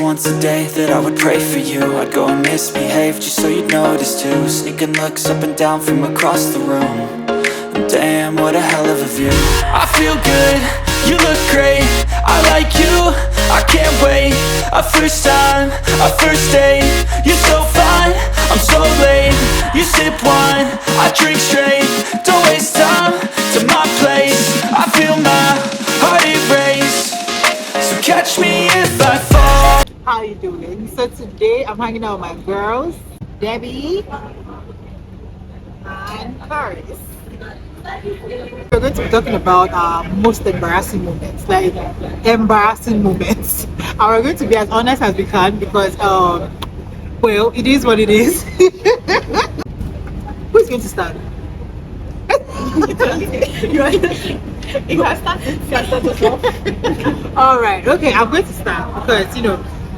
once a day that I would pray for you. I'd go and misbehave just so you'd notice too. Sneaking looks up and down from across the room. And damn, what a hell of a view. I feel good, you look great, I like you, I can't wait. A first time, a first date, you're so fine, I'm so late. You sip wine, I drink straight. Don't waste time to my place. I feel my heart erase. So catch me if I fall. How you doing? So today I'm hanging out with my girls, Debbie and Karis. We're going to be talking about most embarrassing moments, like embarrassing moments. And we're going to be as honest as we can because, well, it is what it is. Who's going to start? You have started. All right, okay, I'm going to start because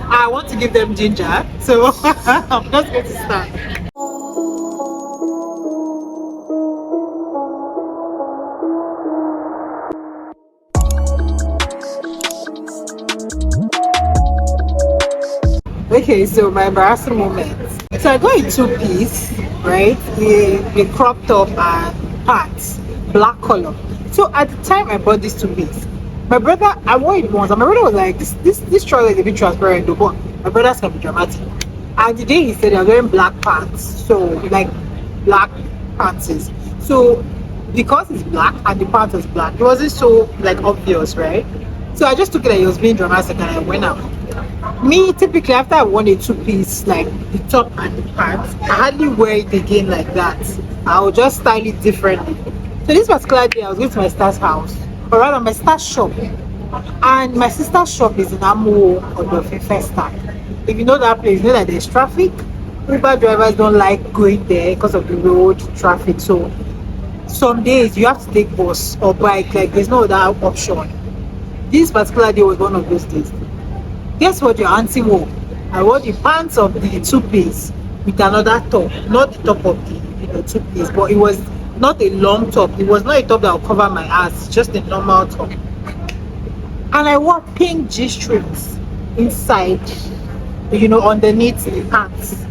I want to give them ginger, so I'm just going to start. Okay, so my embarrassing moments. So I got a two-piece, right? The crop top and pants, black color. So at the time I bought this two-piece, my brother, I wore it once, and my brother was like, this trouser is a bit transparent, though, but my brother's can be dramatic. And the day he said I was wearing black pants, so like black pants. So because it's black and the pants was black, it wasn't so like obvious, right? So I just took it that he was being dramatic and I went out. Me, typically after I worn a two-piece, like the top and the pants, I hardly wear it again like that. I'll just style it differently. So this particular day I was going to my sister's house, or rather my sister's shop, and my sister's shop is in Amo or the first time. If you know that place, you know that there's traffic. Uber drivers don't like going there because of the road traffic. So some days you have to take bus or bike, like there's no other option. This particular day was one of those days. Guess what your auntie wore? I wore the pants of the two-piece with another top, not the top of the two-piece, but it was not a long top. It was not a top that would cover my ass, just a normal top. And I wore pink G-strings inside, underneath the pants.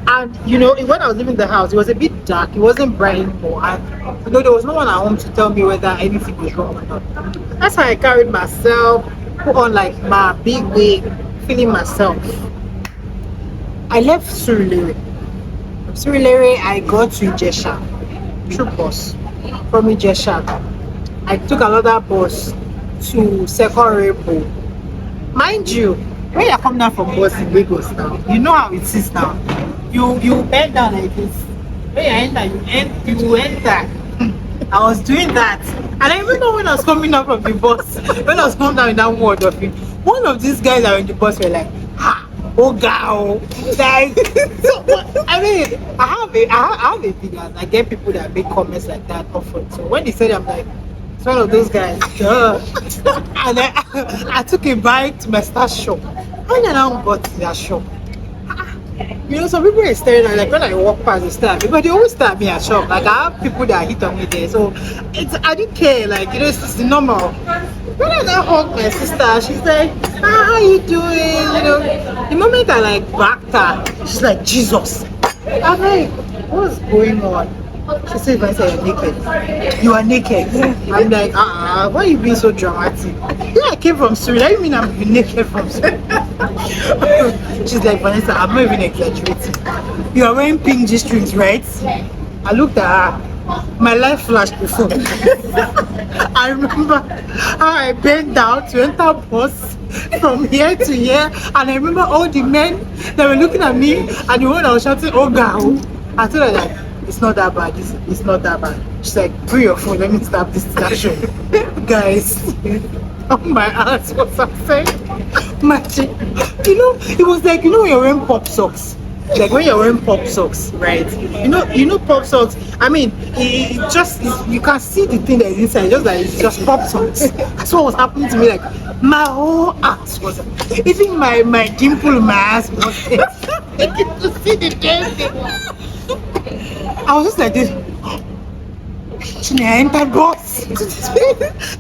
And when I was leaving the house, it was a bit dark. It wasn't bright anymore, and there was no one at home to tell me whether anything was wrong or not. That's how I carried myself, put on like my big wig, feeling myself. I left Surulere. From Surulere, I got to Ijesha, through bus. From Ijesha, I took another bus to Second Rainbow. Mind you, when you come down from bus in Lagos now, you know how it is now. You bend down like this. When you enter. I was doing that, and I remember when I was coming out from the bus, when I was coming down in that ward of it, one of these guys that were in the bus were like, oh girl, like, I mean, I have a video. I get people that make comments like that often. So when they said, I'm like, it's one of those guys, duh. And I took a bike to my star shop. When I now got to that shop, some people are staring at me, like when I walk past the staff, but they always stare at me at shop. Like I have people that hit on me there, so I didn't care. Like it's normal. When I now hug my sister, she's like, how you doing? The moment I like backed her, she's like, Jesus. I'm like, what's going on? She said, if I say you're naked, you are naked. I'm like, why are you being so dramatic? Yeah, I came from Surrey. You mean I'm naked from Surrey? She's like, Vanessa, I'm not even exaggerating. You are wearing pink G-strings, right? I looked at her. My life flashed before. I remember how I bent down to enter bus from here to here, and I remember all the men that were looking at me, and the one that was shouting, oh girl. I told her like, it's not that bad. It's not that bad. She's like, bring your phone, let me stop this discussion. Guys, oh my ass was upset. Magic. It was like, when you're wearing pop socks. Like when you're wearing pop socks, right? Pop socks. I mean, it just you can see the thing that is inside. Just like it's just pop socks. That's what was happening to me. Like my whole ass was, even my dimple, my ass was there. I get to see the damn thing. I was just like this. I entered bus.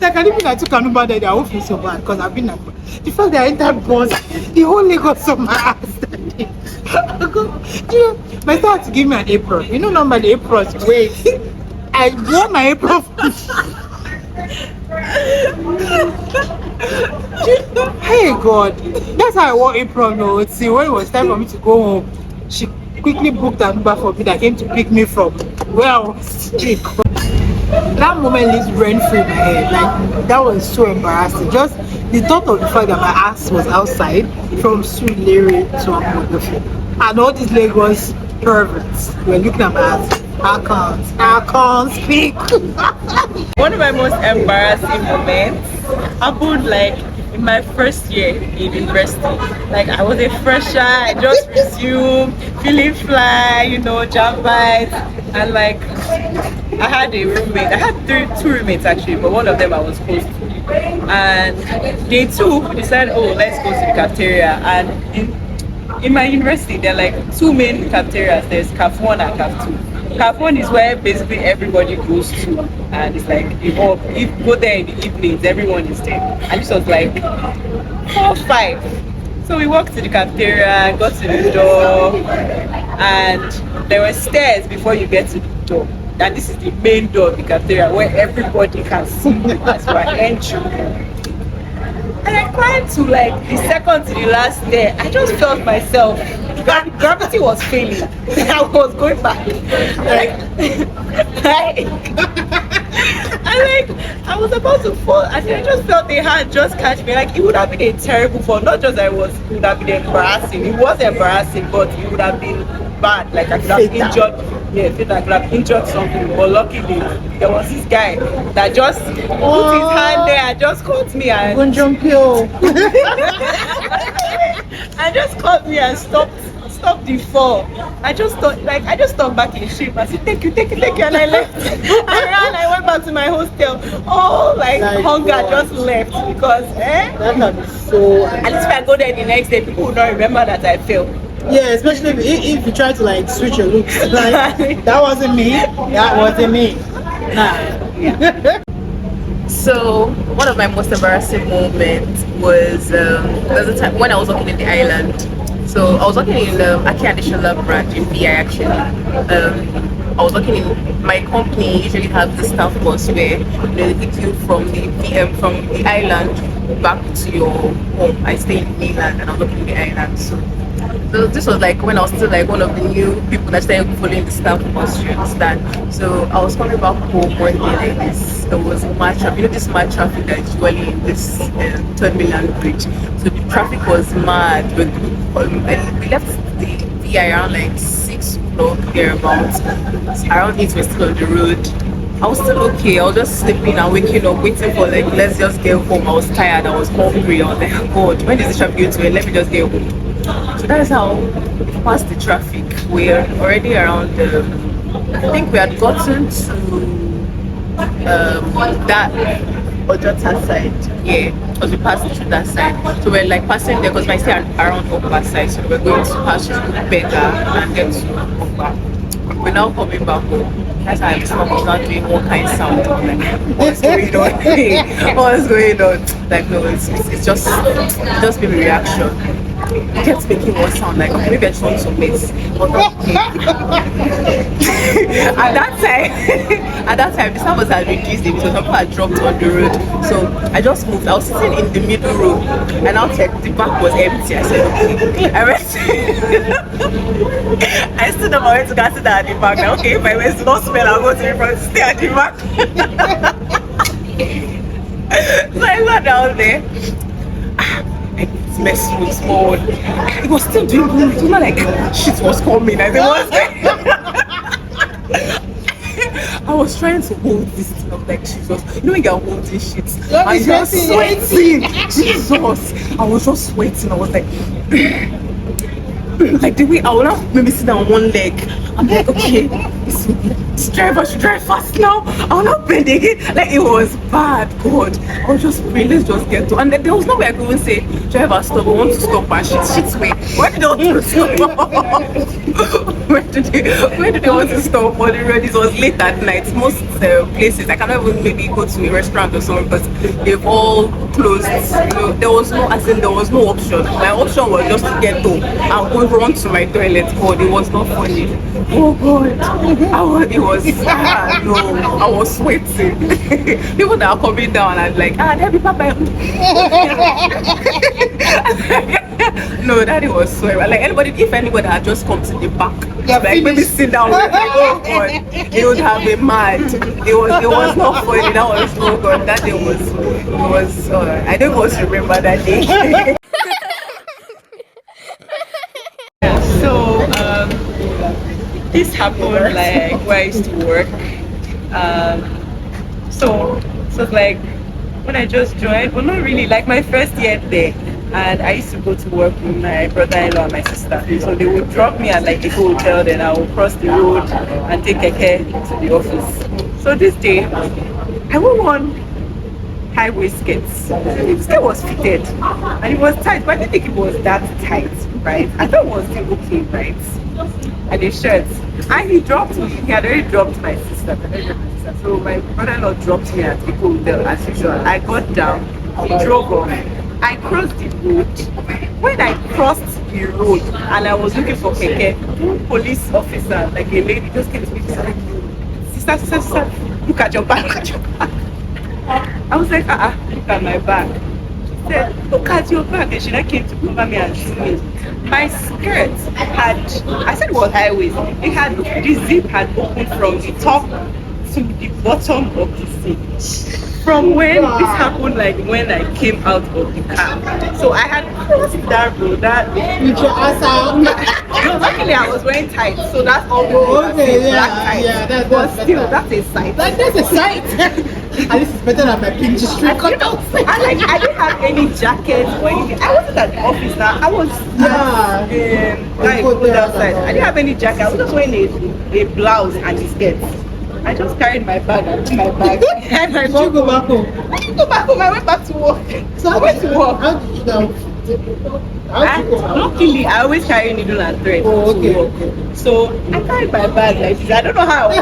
Like I didn't think I took an Uber there. I won't feel so bad because I've been like. The fact that I entered bus, the whole Lagos on my ass. I go, you know, my sister had to give me an apron. You know, normally aprons wait. I wore my apron. Hey God, that's how I wore apron. No, see, when it was time for me to go home, she quickly booked an Uber for me that came to pick me from where I was sick. That moment lives rent free in my head. Like, that was so embarrassing. Just the thought of the fact that my ass was outside from Surulere to Amodofi, and all these Lagos perverts were looking at my ass. I can't speak. One of my most embarrassing moments happened like in my first year in university. Like I was a fresher, I just resumed, feeling fly, you know, jam vibes, and like I had a roommate. I had two roommates actually, but one of them I was close to. And they too decided, oh, let's go to the cafeteria. And in my university, there are like two main cafeterias. There's Caf 1 and Caf 2. Caf 1 is where basically everybody goes to, and it's like if you go there in the evenings, everyone is there. And this was like 4-5. So we walked to the cafeteria, got to the door, and there were stairs before you get to the door. And this is the main door of the cafeteria where everybody can see you as you are entering. And I climbed to like the second to the last stair. I just felt myself. Gravity was failing. I was going back. I was about to fall, and I just felt they had just catch me. Like it would have been a terrible fall. Not just it would have been embarrassing. It was embarrassing, but it would have been bad. Like I could have injured. Yeah, I could have injured something. But luckily, there was this guy that just put his hand there and just caught me and and just caught me and stopped the fall. I just thought back in shape. I said thank you, and I left. I went back to my hostel. Oh, like hunger just left because that can be so. At least if I go there the next day, people will not remember that I fell. Yeah, especially if you try to like switch your looks. Like that wasn't me. Nah. Yeah. So one of my most embarrassing moments was there was a time when I was working in the island. So I was working in the Aki additional branch in VI actually. I was working in my company. Usually has the staff bus where they take you from the island back to your home. I stay in the mainland and I was working in the island. So this was like when I was still like one of the new people that started following the staff bus, you understand? So I was coming back home one day like this. There was mad traffic. You know this mad traffic that is usually in this third mainland bridge. So the traffic was mad. We left the VI around like 6 o'clock thereabouts. Around 8 we're still on the road. I was still okay. I was just sleeping and waking up, waiting for like let's just get home. I was tired. I was hungry. I was like, God, when is the traffic going to end? Let me just get home. So that is how we passed the traffic. We're already around. I think we had gotten to that Ojota side. Yeah, because we passed through that side. So we're like passing there because my stay around Okpa side. So we're going to pass through Bega and get to Okpa. We're now coming back home. That's how this mom was not doing all kind of sound. Like, what's going on? What's going on? Like, no, it's just been a reaction. It kept making one sound like, okay, maybe I just want some mates. But at that time, the sound was had reduced because some people had dropped on the road. So I just moved. I was sitting in the middle row, and I checked the back was empty. I said, okay. I went. I stood up. I went to go sit down at the back. Like, okay, if my waist not smell, I'll go to the front, stay at the back. So I sat down there. Mess with small. It was still doing good. It was not like shit was coming. I was trying to hold this thing up like Jesus. You know when you're holding shit. I was just sweating. Jesus. I was just sweating. I was like like the way I would not maybe sit down on one leg. I'm like, okay, this driver should drive fast now. I will not bend again. Like it was bad, God. I was just praying, let's just get to. And then there was no way I could even say, driver stop, I want to stop and shit way. Why did I want to stop? where do they want to stop on the road? It was late at night. Most places, I cannot even maybe go to a restaurant or something because they've all closed. You know, there was no, as in there was no option. My option was just to get home and go run to my toilet. God, it was not funny. Oh God, it was, no, I was sweating. People that are coming down and like, there be papa. No, daddy was so like if anybody had just come to the back, like maybe sit down with me, oh God, it would have been mad. It was not funny. That was so good. That day was I don't want to remember that day. So this happened like where I used to work. So it's like when I just joined, well, not really, like my first year there. And I used to go to work with my brother-in-law and my sister. So they would drop me at like a hotel, then I would cross the road and take a cab to the office. So this day, I wore one high waist skirt. The skirt was fitted and it was tight, but I didn't think it was that tight, right? I thought it was still okay, right? And the shirt. And he dropped me. He had already dropped my sister. So my brother-in-law dropped me at the hotel as usual. I got down, he drove off. I crossed the road. When I crossed the road and I was looking for Keke, two police officers, like a lady, just came to me and said, sister, look at your back, look at your back. I was like, look at my back. She said, look at your back. And she then came to cover me and see me. My skirt had, I said it was high waist. It had, the zip had opened from the top to the bottom of the seat. From when this happened, like when I came out of the car. So I had crossed that road, with your ass out. Luckily I was wearing tights, so that's all black tights. Yeah, but still, that's a sight. That's a sight. And this is better than my pink street. I didn't have any jacket or anything. I wasn't at the office now. I was outside. I didn't have any jacket. I was just wearing a blouse and a skirt. I just carried my bag and took my bag. And Did you go back home? I didn't go back home. I went back to work. So I went to work. How did you know? Luckily, I always carry needle and thread. Oh, okay. So I carried my bag like this. I don't know how. I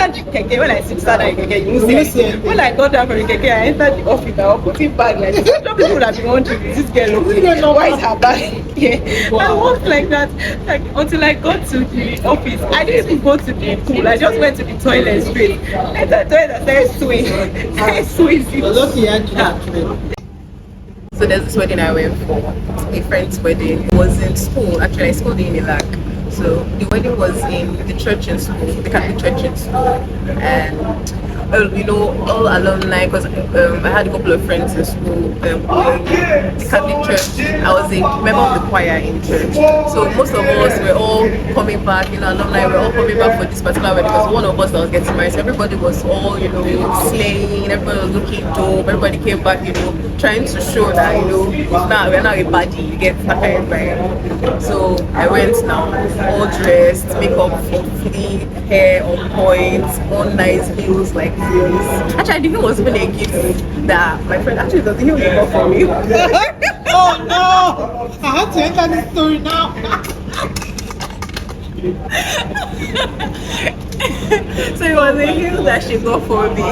entered the keke. When I sit down in the keke, you will see it. When I got down from the keke, I entered the office. I was putting bag like this. Some people that been wondering, this girl okay? Why is her bag? Yeah. Wow. I walked like that until I got to the office. I didn't even go to the pool. I just went to the toilet straight. I entered the toilet and started swimming. I swim. Lucky actually. So there's this wedding I went for, a friend's wedding. It was in school. Actually, I schooled in Iraq. So the wedding was in the church in school, the Catholic church in school, and all alumni. Because I had a couple of friends in school, the Catholic church. I was a member of the choir in church. So most of us were all coming back. Alumni were all coming back for this particular wedding because one of us that was getting married. So everybody was all slaying. Everybody was looking dope. Everybody came back, trying to show that now we're not a party. You get that kind of vibe. So I went now, all dressed, makeup for free, hair on point, on nice heels like this. Actually, the heel was even a gift that my friend actually doesn't heel got for me. Oh no! I have to enter this story now. So it was a heel that she got for me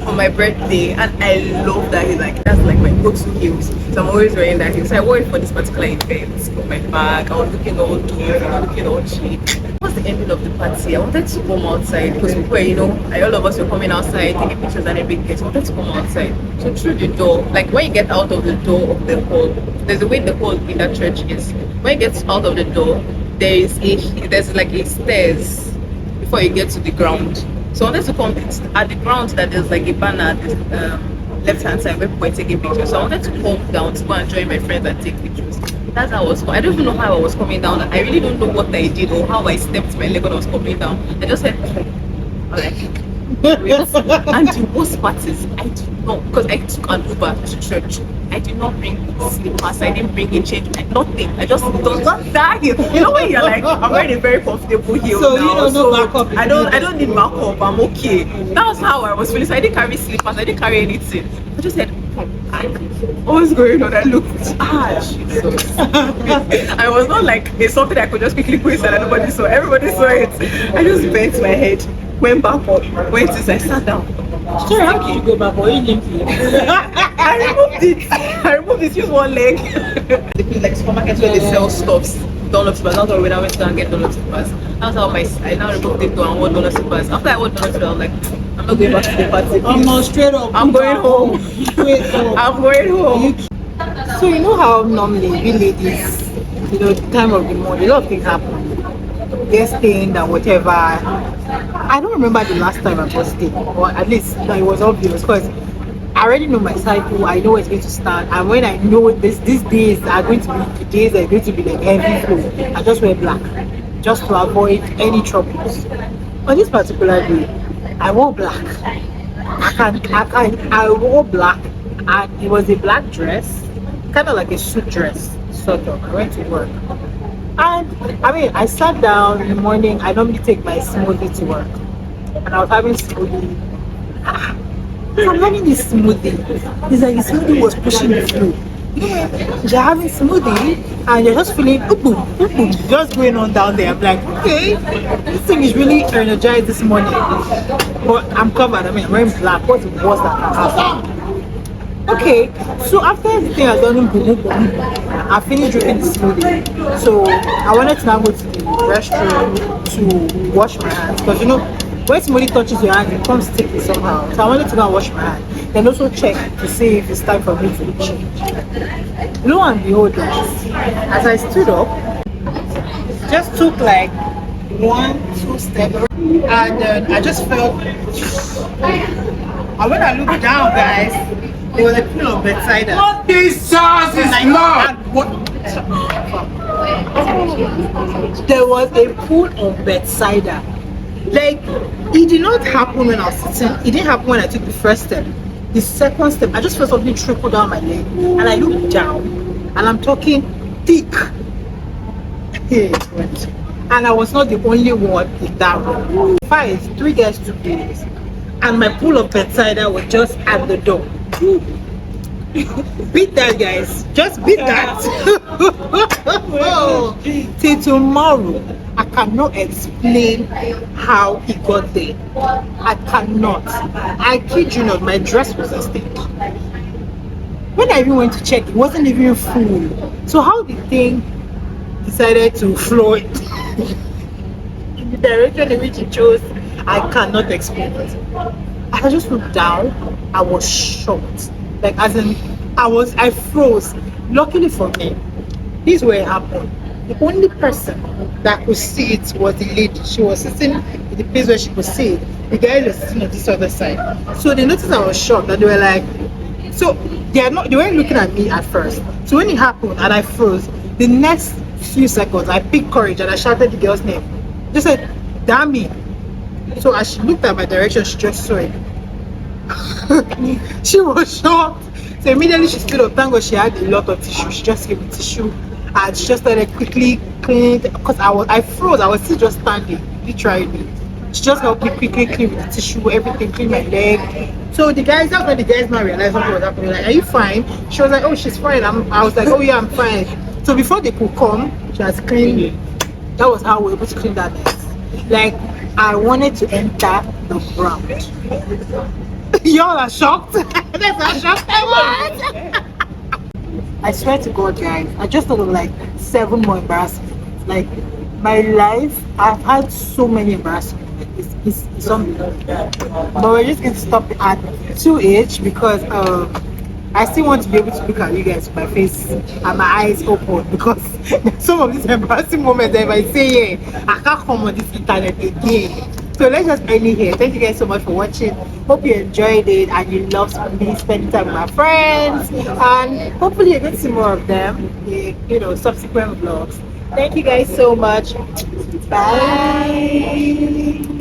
on my birthday, and I love that heel. Like that's like my go-to heels. So I'm always wearing that heel. So I wore it for this particular event. With my bag, I was looking all dope, looking all cheap. It was the ending of the party. I wanted to come outside because we were, all of us were coming outside, taking pictures and everything. So I wanted to come outside. So through the door, like when you get out of the door of the hall, there's a way the hall in that church is. When you get out of the door, there's like a stairs before you get to the ground. So I wanted to come at the ground that there's like a banner at the left hand side where people are taking pictures. So I wanted to come down to go and join my friends and take pictures. That's how I was. I don't even know how I was coming down. I really don't know what I did or how I stepped my leg when I was coming down. I just said, and the worst part is I did not, because I took an Uber to church. I did not bring slippers, I didn't bring a change, nothing. I just don't that heel. When you're like, I'm wearing a very comfortable heel so now, no backup. I don't need backup, I'm okay. That was how I was feeling. So I didn't carry slippers, I didn't carry anything. I just said, What was going on? I looked, Jesus. I was not like, it's something I could just quickly put inside and nobody saw. Everybody saw it. I just bent my head, went back up, went inside, sat down. Sure, how did you go back? Or you limped it? I removed it. I removed it, use one leg. They put like supermarkets where they sell stuffs. Donut slippers. That's when I went to go and get donut slippers. That's how I now removed it and wore donut slippers. After I wore donut slippers, I was like, I'm not going back to the party. I'm not straight up. I'm going home. Straight up. I'm going home. So you know how normally we ladies, you know, the time of the month, a lot of things happen. Get stained and whatever. I don't remember the last time I got stained, or at least it was obvious because I already know my cycle. I know where it's going to start, and when I know these days are going to be the days that are going to be like heavy flow, I just wear black just to avoid any troubles. On this particular day, I wore black. I wore black, and it was a black dress, kind of like a suit dress, sort of. I went to work, and I mean, I sat down in the morning. I normally take my smoothie to work, and I was having smoothie. I'm having this smoothie. It's like the smoothie was pushing me through. You know, you're having smoothie and you're just feeling boom, just going on down there. I'm like, okay, this thing is really energized this morning. But I'm covered. I mean, I'm wearing black. What's the worst that can happen? Okay, so after everything I've done, I finished drinking the smoothie. So I wanted to now go to the restroom to wash my hands because you know, when somebody touches your hand, it becomes sticky somehow. So I wanted to go and wash my hand. Then also check to see if it's time for me to change. Lo and behold, guys, as I stood up, just took like 1-2 steps, and then I just felt. And when I looked down, guys, there was a pool of bedsider. What this sauce is not? There was a pool of bedsider. Like, it did not happen when I was sitting. It didn't happen when I took the first step. The second step, I just felt something trickle down my leg, and I looked down, and I'm talking thick. And I was not the only one in that room. 3 guys took this, and my pool of bedsider was just at the door. Beat that, guys. Just beat that. Till tomorrow, I cannot explain how it got there. I cannot. I kid you not, my dress was a state. When I even went to check, it wasn't even full. So how the thing decided to flow in the direction in which it chose, I cannot explain it. I just looked down. I was shocked. Like, as in, I froze. Luckily for me, this is where it happened. The only person that could see it was the lady. She was sitting in the place where she could see it. The guys were sitting on this other side. So they noticed I was shocked, and they were like, so they weren't looking at me at first. So when it happened and I froze, the next few seconds I picked courage and I shouted the girl's name. Just said, Dami. So as she looked at my direction, she just saw it. She was shocked. So immediately she stood up. Thank God she had a lot of tissue. She just gave me tissue and she just started quickly cleaning because I froze. I was still just standing, literally. She just helped me quickly clean with the tissue, everything, clean my leg. So that's when the guys now realized what was happening. Like, are you fine? She was like, oh, she's fine. I was like, oh yeah, I'm fine. So before they could come, she has cleaned. That was how we were able to clean that mess. Like, I wanted to enter the ground. Y'all are shocked. That's how shocked I was. I swear to God, guys, I just thought of like 7 more embarrassing moments. Like, my life, I've had so many embarrassing moments. It's unbelievable. But we're just going to stop at 2H because I still want to be able to look at you guys with my face and my eyes open, because some of these embarrassing moments, if I say yeah, I can't come on this internet again. So let's just end it here. Thank you guys so much for watching. Hope you enjoyed it and you love me spending time with my friends, and hopefully you get to see more of them in subsequent vlogs. Thank you guys so much. Bye.